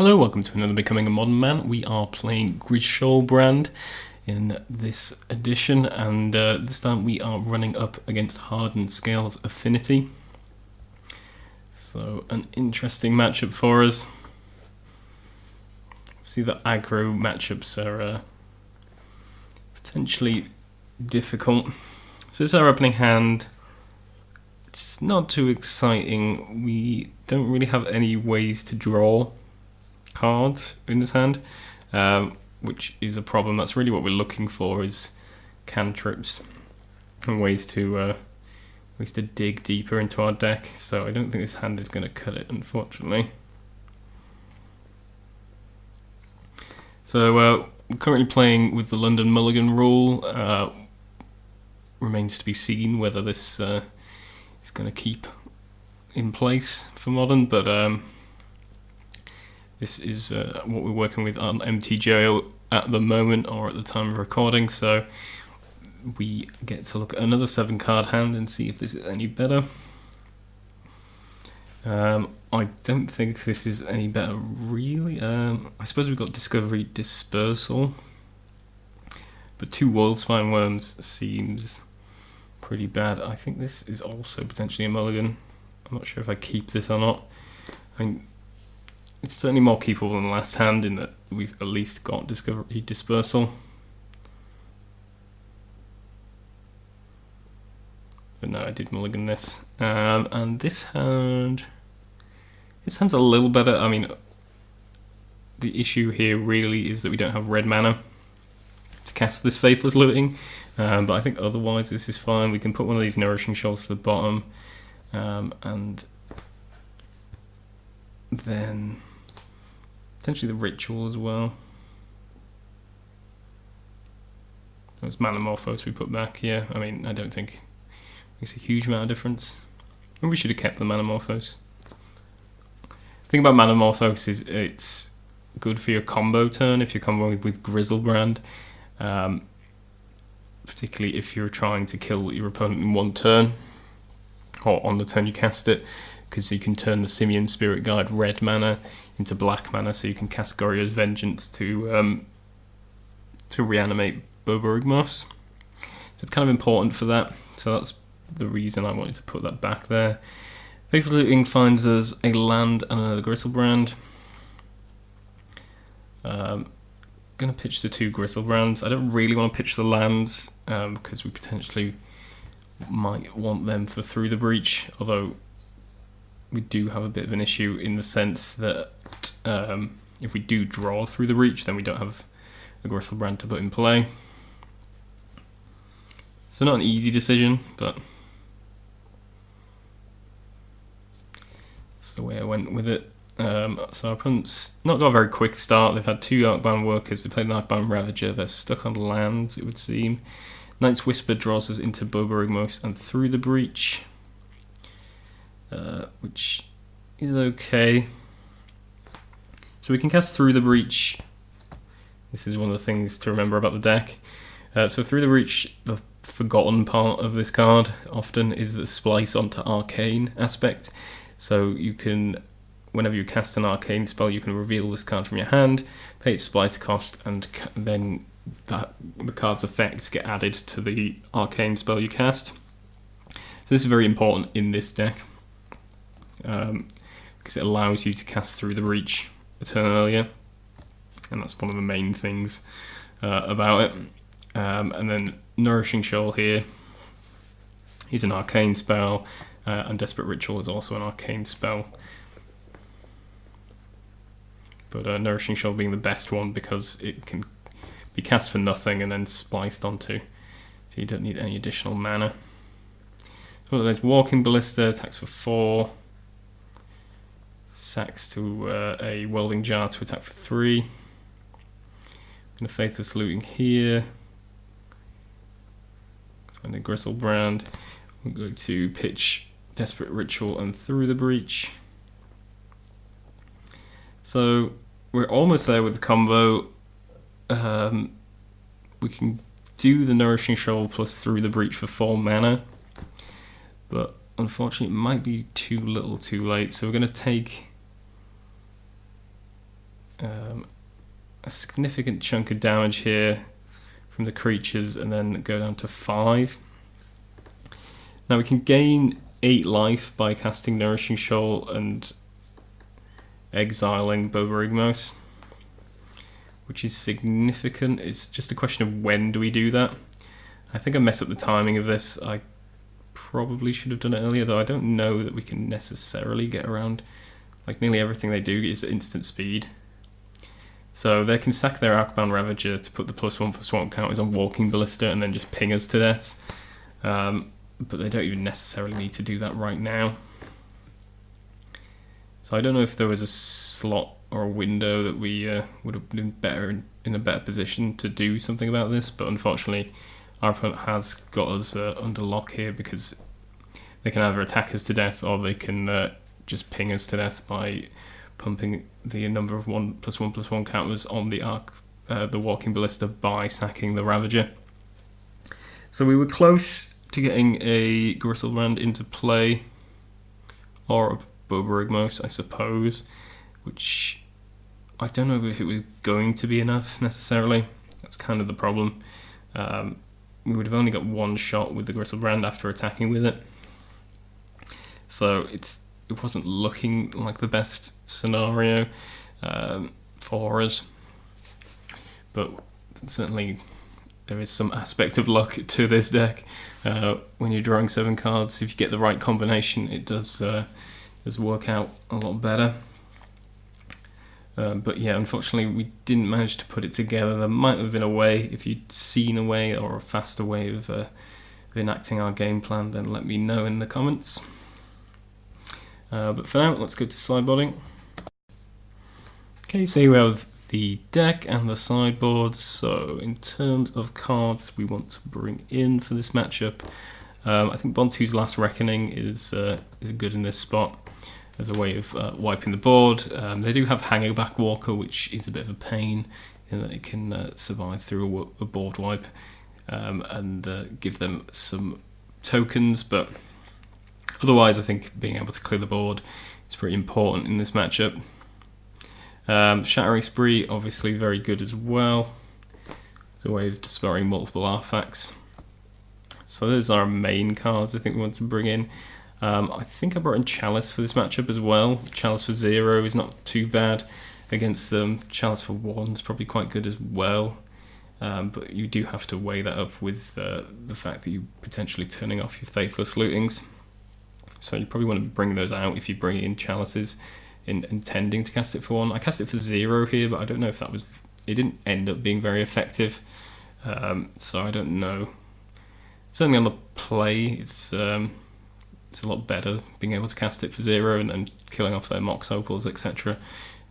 Hello, welcome to another Becoming a Modern Man. We are playing Grishoalbrand in this edition, and this time we are running up against Hardened Scales Affinity. So, an interesting matchup for us. See, the aggro matchups are potentially difficult. So this is our opening hand. It's not too exciting. We don't really have any ways to draw cards in this hand, which is a problem. That's really what we're looking for, is cantrips and ways to dig deeper into our deck. So I don't think this hand is going to cut it, unfortunately. So we're currently playing with the London Mulligan rule. Remains to be seen whether this is going to keep in place for Modern, but this is what we're working with on MTGO at the moment, or at the time of recording, so we get to look at another 7-card hand and see if this is any better. I don't think this is any better, really. I suppose we've got Discovery Dispersal, but 2 Worldspine Worms seems pretty bad. I think this is also potentially a mulligan. I'm not sure if I keep this or not. I mean, it's certainly more keepable than the last hand in that we've at least got Discovery Dispersal. But no, I did mulligan this. And this hand's a little better. I mean, the issue here really is that we don't have red mana to cast this Faithless Looting. But I think otherwise this is fine. We can put one of these Nourishing Shoals to the bottom. And then potentially the Ritual as well. Those Manamorphose we put back here. I mean, I don't think it makes a huge amount of difference. Maybe we should have kept the Manamorphose. The thing about Manamorphose is it's good for your combo turn if you're comboing with Grishoalbrand. Particularly if you're trying to kill your opponent in one turn, or on the turn you cast it, because you can turn the Simian Spirit Guide red mana into black mana, so you can cast Goryo's Vengeance to reanimate Boborygmos. So it's kind of important for that, so that's the reason I wanted to put that back there. Faithless Looting finds us a land and another Grishoalbrand. Going to pitch the 2 Grishoalbrands. I don't really want to pitch the lands because we potentially might want them for Through the Breach, although we do have a bit of an issue in the sense that if we do draw Through the Breach, then we don't have a Grishoalbrand to put in play. So not an easy decision, but that's the way I went with it. So our opponent's not got a very quick start. They've had 2 Arcbound Workers. They played an Arcbound Ravager. They're stuck on lands, it would seem. Night's Whisper draws us into Boborygmos and Through the Breach, which is okay. So we can cast Through the Breach. This is one of the things to remember about the deck. So Through the Breach, the forgotten part of this card often is the splice onto Arcane aspect. So you can, whenever you cast an Arcane spell, you can reveal this card from your hand, pay its splice cost, and then the card's effects get added to the Arcane spell you cast. So this is very important in this deck, because it allows you to cast Through the Breach a turn earlier, and that's one of the main things about it. And then Nourishing Shoal here is an Arcane spell, and Desperate Ritual is also an Arcane spell. But Nourishing Shoal being the best one because it can be cast for nothing and then spliced onto, so you don't need any additional mana. So there's Walking Ballista, attacks for 4, sacks to a Welding Jar to attack for 3. I'm going to Faithless Looting here. Find a Grishoalbrand. We're going to pitch Desperate Ritual and Through the Breach. So we're almost there with the combo. We can do the Nourishing Shoal plus Through the Breach for 4 mana, but unfortunately it might be too little too late, so we're going to take a significant chunk of damage here from the creatures and then go down to 5. Now we can gain 8 life by casting Nourishing Shoal and exiling Boborygmos, which is significant. It's just a question of when do we do that. I think I messed up the timing of this. I probably should have done it earlier, though I don't know that we can necessarily get around. Like, nearly everything they do is instant speed. So they can sack their Arcbound Ravager to put the +1/+1 counters on Walking Ballista and then just ping us to death. But they don't even necessarily need to do that right now. So I don't know if there was a slot or a window that we would have been better in a better position to do something about this, but unfortunately our opponent has got us under lock here, because they can either attack us to death or they can just ping us to death by pumping the number of 1/1/1 counters on the Walking Ballista by sacking the Ravager. So we were close to getting a Grishoalbrand into play, or a Boborygmos, I suppose, which I don't know if it was going to be enough necessarily. That's kind of the problem. We would have only got one shot with the Grishoalbrand after attacking with it, so it wasn't looking like the best scenario for us. But certainly there is some aspect of luck to this deck. When you're drawing 7 cards, if you get the right combination, it does work out a lot better. But yeah, unfortunately we didn't manage to put it together. There might have been a way. If you'd seen a way or a faster way of enacting our game plan, then let me know in the comments. But for now, let's go to sideboarding. Okay, so here we have the deck and the sideboard. So in terms of cards we want to bring in for this matchup, I think Bontu's Last Reckoning is good in this spot as a way of wiping the board. They do have Hangerback Walker, which is a bit of a pain in that it can survive through a board wipe and give them some tokens, but otherwise I think being able to clear the board is pretty important in this matchup. Shattering Spree, obviously very good as well. It's a way of dispelling multiple artifacts. So those are our main cards I think we want to bring in. I think I brought in Chalice for this matchup as well. Chalice for 0 is not too bad against them. Chalice for 1 is probably quite good as well. But you do have to weigh that up with the fact that you're potentially turning off your Faithless Lootings. So you probably want to bring those out if you bring in Chalices intending to cast it for 1. I cast it for 0 here, but I don't know if that was... It didn't end up being very effective. So I don't know. Certainly on the play, it's a lot better being able to cast it for 0 and then killing off their Mox Opals, etc.,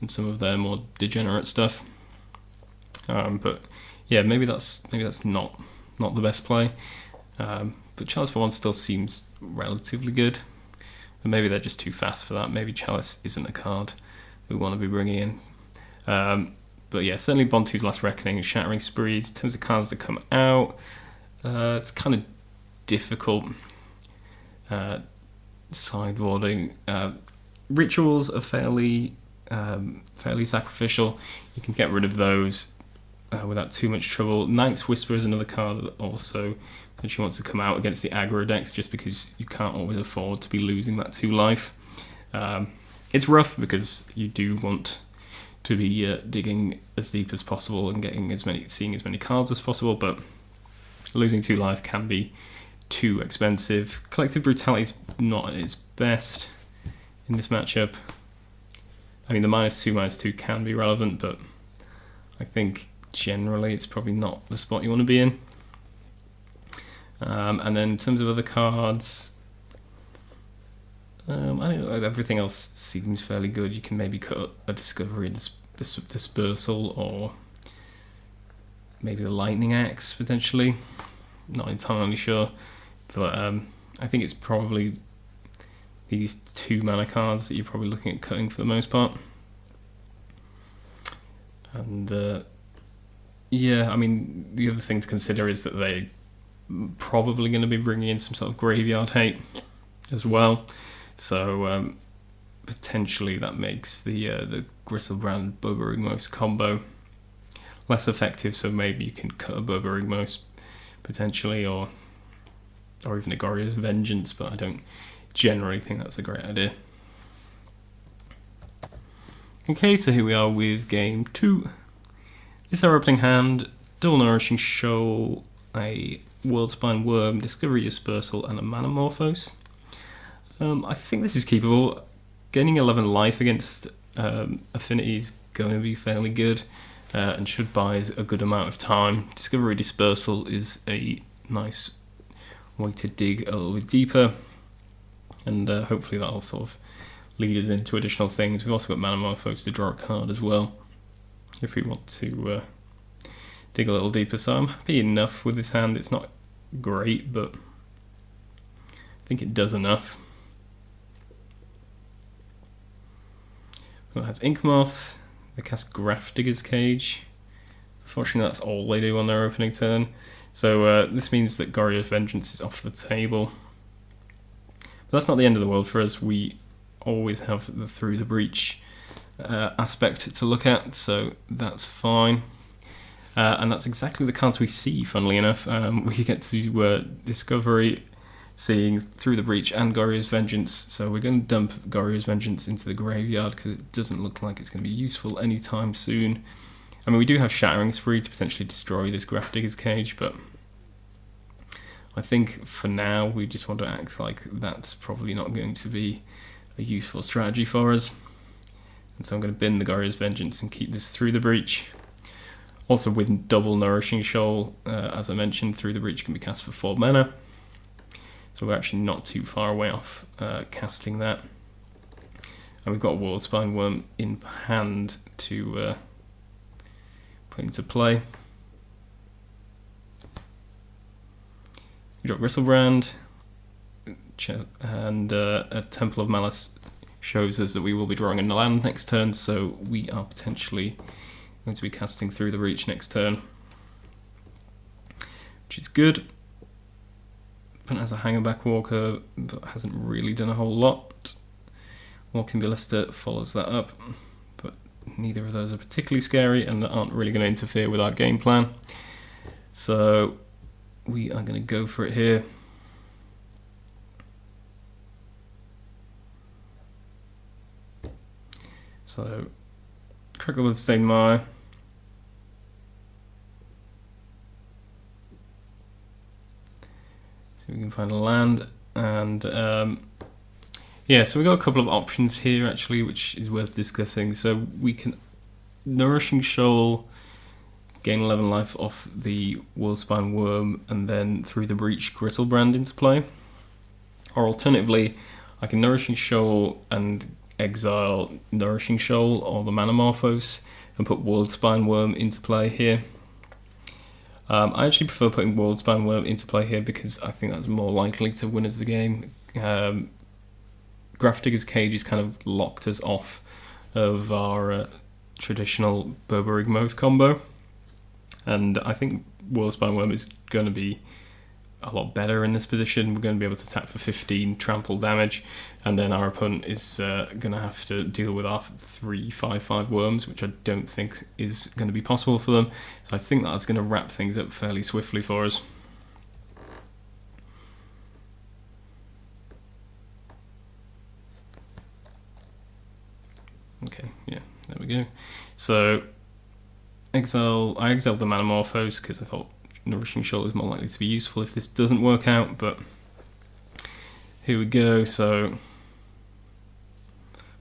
and some of their more degenerate stuff. But yeah, maybe that's not the best play. But Chalice for 1 still seems relatively good. But maybe they're just too fast for that. Maybe Chalice isn't a card we want to be bringing in. But yeah, certainly Bontu's Last Reckoning and Shattering Spree. In terms of cards that come out, it's kind of difficult sideboarding. Rituals are fairly sacrificial. You can get rid of those without too much trouble. Night's Whisper is another card that also potentially wants to come out against the aggro decks, just because you can't always afford to be losing that 2 life. It's rough because you do want to be digging as deep as possible and seeing as many cards as possible, but losing 2 life can be too expensive. Collective Brutality is not at its best in this matchup. I mean, the -2/-2 can be relevant, but I think generally it's probably not the spot you want to be in. And then in terms of other cards, I don't know, everything else seems fairly good. You can maybe cut a Discovery Dispersal, or maybe the Lightning Axe potentially. Not entirely sure, but I think it's probably these 2 mana cards that you're probably looking at cutting for the most part. And yeah, I mean, the other thing to consider is that they're probably going to be bringing in some sort of graveyard hate as well. So potentially that makes the Grishoalbrand Bobo-Rigmos combo less effective, so maybe you can cut a Bobo-Rigmos potentially, or even the Goryo's Vengeance, but I don't generally think that's a great idea. Okay, so here we are with game 2. This is our opening hand: Double Nourishing Shoal, a Worldspine Worm, Discovery Dispersal, and a Manamorphose. I think this is keepable. Gaining 11 life against Affinity is going to be fairly good, and should buy us a good amount of time. Discovery Dispersal is a nice way to dig a little bit deeper, and hopefully that'll sort of lead us into additional things. We've also got Manamorphose to draw a card as well, if we want to dig a little deeper. So I'm happy enough with this hand. It's not great, but I think it does enough. We'll have Inkmoth. They cast Grafdigger's Cage. Unfortunately, that's all they do on their opening turn. So this means that Goryo's Vengeance is off the table. But that's not the end of the world for us. We always have the Through the Breach aspect to look at, so that's fine. And that's exactly the cards we see, funnily enough. We get to Discovery, seeing Through the Breach and Goryo's Vengeance, so we're going to dump Goryo's Vengeance into the graveyard because it doesn't look like it's going to be useful anytime soon. I mean, we do have Shattering Spree to potentially destroy this Grafdigger's Cage, but I think for now we just want to act like that's probably not going to be a useful strategy for us. And so I'm going to bin the Goryo's Vengeance and keep this Through the Breach. Also with Double Nourishing Shoal, as I mentioned, Through the Breach can be cast for 4 mana. So we're actually not too far away off casting that. And we've got a Worldspine Worm in hand to put into play. We've got Grishoalbrand, and a Temple of Malice shows us that we will be drawing a land next turn, so we are potentially going to be casting Through the Breach next turn, which is good. But has a Hangerback Walker, but hasn't really done a whole lot. Walking Ballista follows that up, but neither of those are particularly scary and aren't really going to interfere with our game plan. So we are going to go for it here. So Crackle Bloodstained Mire. See if we can find a land, and yeah, so we've got a couple of options here actually, which is worth discussing. So we can Nourishing Shoal, gain 11 life off the Worldspine Worm, and then Through the Breach Grishoalbrand into play. Or alternatively, I can Nourishing Shoal and exile Nourishing Shoal or the Manamorphose and put Worldspine Worm into play here. I actually prefer putting Worldspine Worm into play here because I think that's more likely to win us the game. Grafdigger's Cage has kind of locked us off of our traditional Bobo-Rigmos combo, and I think Worldspine Worm is going to be a lot better in this position. We're going to be able to attack for 15 trample damage, and then our opponent is going to have to deal with our 3/5/5 worms, which I don't think is going to be possible for them. So I think that's going to wrap things up fairly swiftly for us. Okay, yeah, there we go. So I exiled the Manamorphose because I thought Nourishing Shoal is more likely to be useful if this doesn't work out, but here we go. So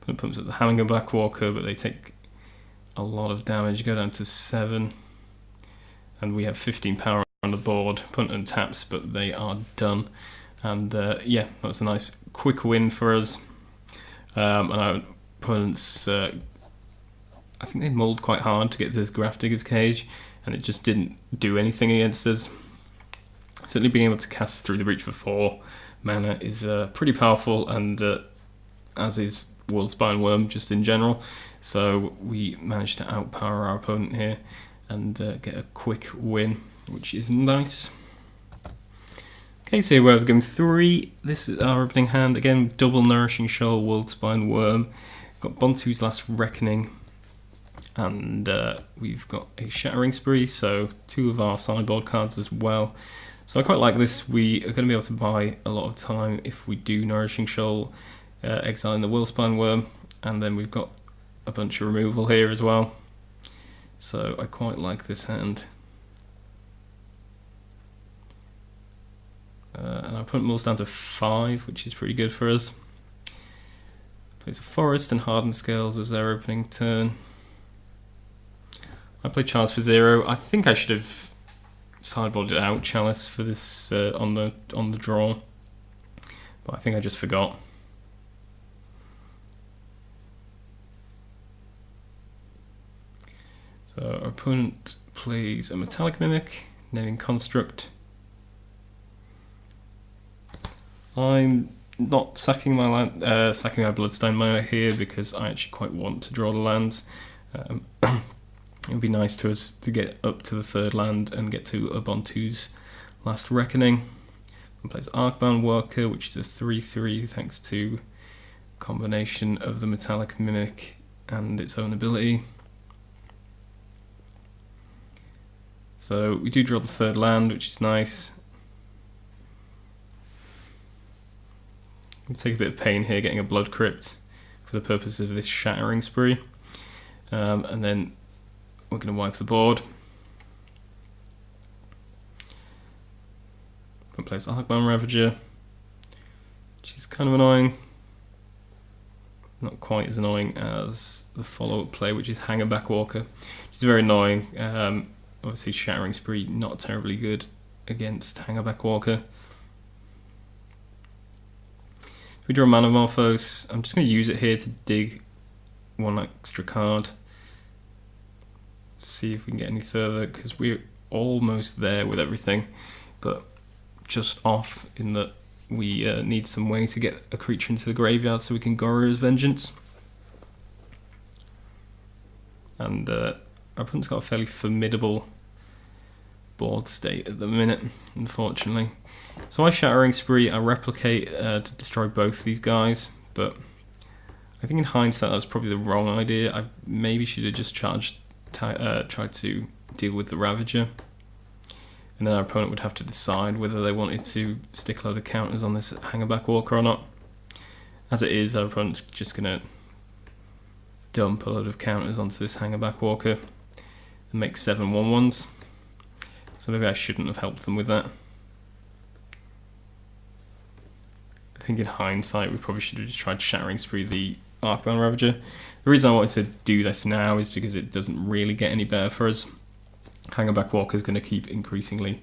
it pumps up the Hammingerback Walker, but they take a lot of damage, go down to 7, and we have 15 power on the board. Punt and taps, but they are done. And yeah, that's a nice quick win for us. And our opponents, I think they mulled quite hard to get this Grafdigger's Cage, and it just didn't do anything against us. Certainly being able to cast Through the Breach for 4 mana is pretty powerful, and as is Worldspine Worm just in general. So we managed to outpower our opponent here and get a quick win, which is nice. Okay, so we're game 3. This is our opening hand. Again, double Nourishing Shoal, Worldspine Worm. Got Bontu's Last Reckoning. And we've got a Shattering Spree, so 2 of our sideboard cards as well. So I quite like this. We are going to be able to buy a lot of time if we do Nourishing Shoal, exiling the Worldspine Worm. And then we've got a bunch of removal here as well. So I quite like this hand. And our opponent mulls down to 5, which is pretty good for us. Plays a Forest and Hardened Scales as their opening turn. I play Chalice for 0. I think I should have sideboarded out Chalice for this on the draw, but I think I just forgot. So our opponent plays a Metallic Mimic, naming Construct. I'm not sacking my land, sacking my Bloodstone Miner here because I actually quite want to draw the lands. It would be nice to us to get up to the 3rd land and get to Ubuntu's Last Reckoning. One plays Arcbound Worker, which is a 3/3 thanks to a combination of the Metallic Mimic and its own ability. So we do draw the 3rd land, which is nice. We'll take a bit of pain here getting a Blood Crypt for the purpose of this Shattering Spree. And then we're going to wipe the board. We'll place Arcbound Ravager, which is kind of annoying. Not quite as annoying as the follow-up play, which is Hangerback Walker, which is very annoying. Obviously Shattering Spree not terribly good against Hangerback Walker. We draw Manamorphose. I'm just going to use it here to dig 1 extra card. See if we can get any further, because we're almost there with everything, but just off in that we need some way to get a creature into the graveyard so we can Goryo's Vengeance. And our opponent's got a fairly formidable board state at the minute, unfortunately. So I Shattering Spree, I Replicate to destroy both these guys, but I think in hindsight that was probably the wrong idea. I maybe should have just tried to deal with the Ravager, and then our opponent would have to decide whether they wanted to stick a load of counters on this Hangerback Walker or not. As it is, our opponent's just going to dump a load of counters onto this Hangerback Walker and make 7 1/1s. So maybe I shouldn't have helped them with that. I think in hindsight we probably should have just tried Shattering Spree the Arcbound Ravager. The reason I wanted to do this now is because it doesn't really get any better for us. Hangerback Walker is going to keep increasingly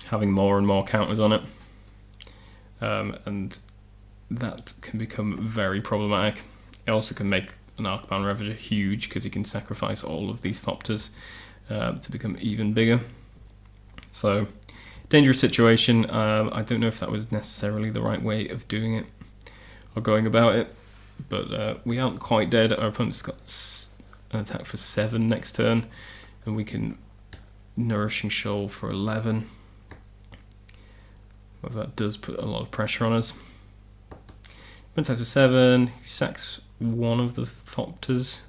having more and more counters on it, and that can become very problematic. It also can make an Arcbound Ravager huge because he can sacrifice all of these Thopters to become even bigger. So, dangerous situation. I don't know if that was necessarily the right way of doing it or going about it, but we aren't quite dead. Our opponent's got an attack for 7 next turn, and we can Nourishing Shoal for 11. Well, that does put a lot of pressure on us. Opponent attacks for 7, he sacks 1 of the Thopters,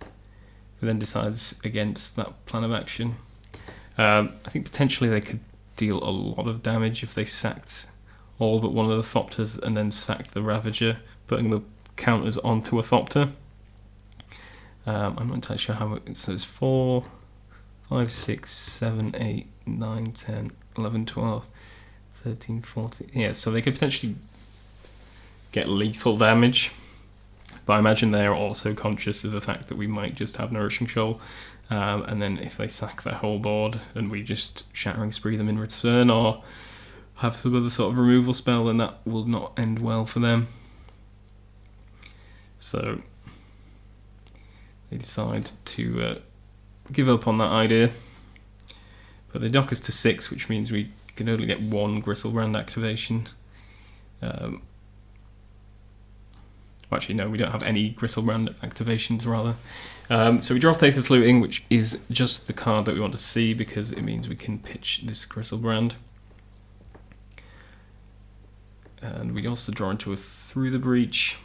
who then decides against that plan of action. I think potentially they could deal a lot of damage if they sacked all but 1 of the Thopters and then sacked the Ravager, putting the counters onto a Thopter. I'm not entirely sure how it says 4, 5, 6, 7, 8, 9, 10, 11, 12, 13, 14. Yeah, so they could potentially get lethal damage. But I imagine they're also conscious of the fact that we might just have Nourishing Shoal, and then if they sack their whole board and we just Shattering Spree them in return or have some other sort of removal spell, then that will not end well for them. So they decide to give up on that idea. But they dock us to 6, which means we can only get 1 Grishoalbrand activation. Actually, no, we don't have any Grishoalbrand activations, rather. So we draw Thasus Looting, which is just the card that we want to see because it means we can pitch this Grishoalbrand. and we also draw into a Through the Breach.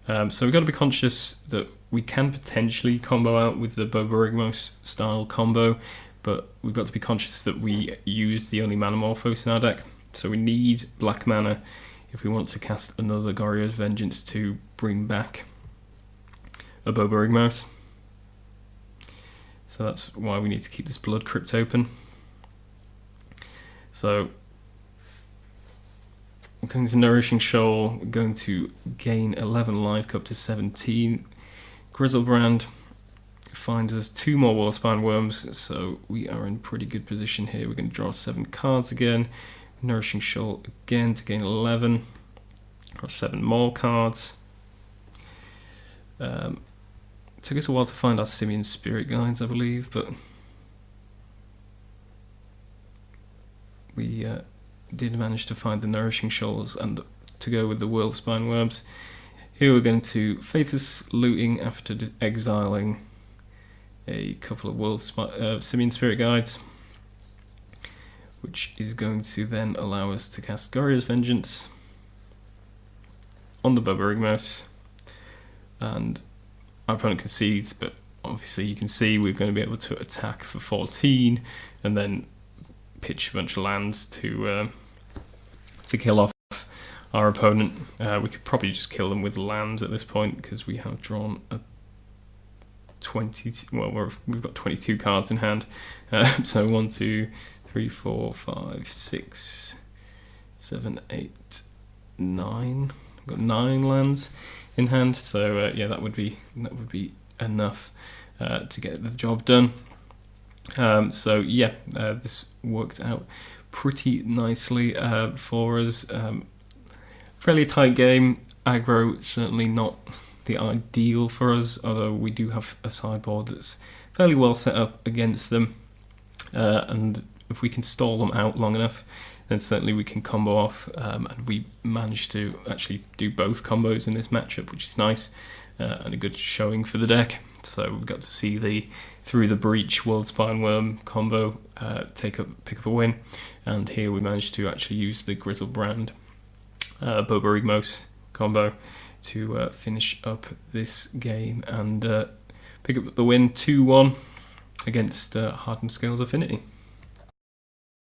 So we've got to be conscious that we can potentially combo out with the Boborigmos style combo, but we've got to be conscious that we use the only mana Morphos in our deck, so we need black mana if we want to cast another Goryo's Vengeance to bring back a Boborigmos. So that's why we need to keep this Blood Crypt open. So we're going to Nourishing Shoal, we're going to gain 11 life, up to 17. Grishoalbrand finds us 2 more Worldspine Worms, so we are in pretty good position here. We're going to draw 7 cards again. Nourishing Shoal again to gain 11, or 7 more cards. Took us a while to find our Simian Spirit Guides, I believe, but we did manage to find the Nourishing Shoals and to go with the Worldspine Worms. Here we're going to Faithless Looting after exiling a couple of Simian Spirit Guides, which is going to then allow us to cast Goryo's Vengeance on the Boborigmos, and our opponent concedes, but obviously you can see we're going to be able to attack for 14 and then pitch a bunch of lands to kill off our opponent. We could probably just kill them with lands at this point because we have drawn a 20. Well, we've got 22 cards in hand. So 1, 2, 3, 4, 5, 6, 7, 8, 9. We've got 9 lands in hand. So yeah, that would be enough to get the job done. So yeah, this worked out pretty nicely for us. Fairly tight game. Aggro certainly not the ideal for us, although we do have a sideboard that's fairly well set up against them, and if we can stall them out long enough, then certainly we can combo off, and we managed to actually do both combos in this matchup, which is nice, and a good showing for the deck. So we've got to see the Through the Breach Worldspine Worm combo pick up a win, and here we managed to actually use the Grishoalbrand Boborigmos combo to finish up this game and pick up the win 2-1 against Hardened Scales Affinity.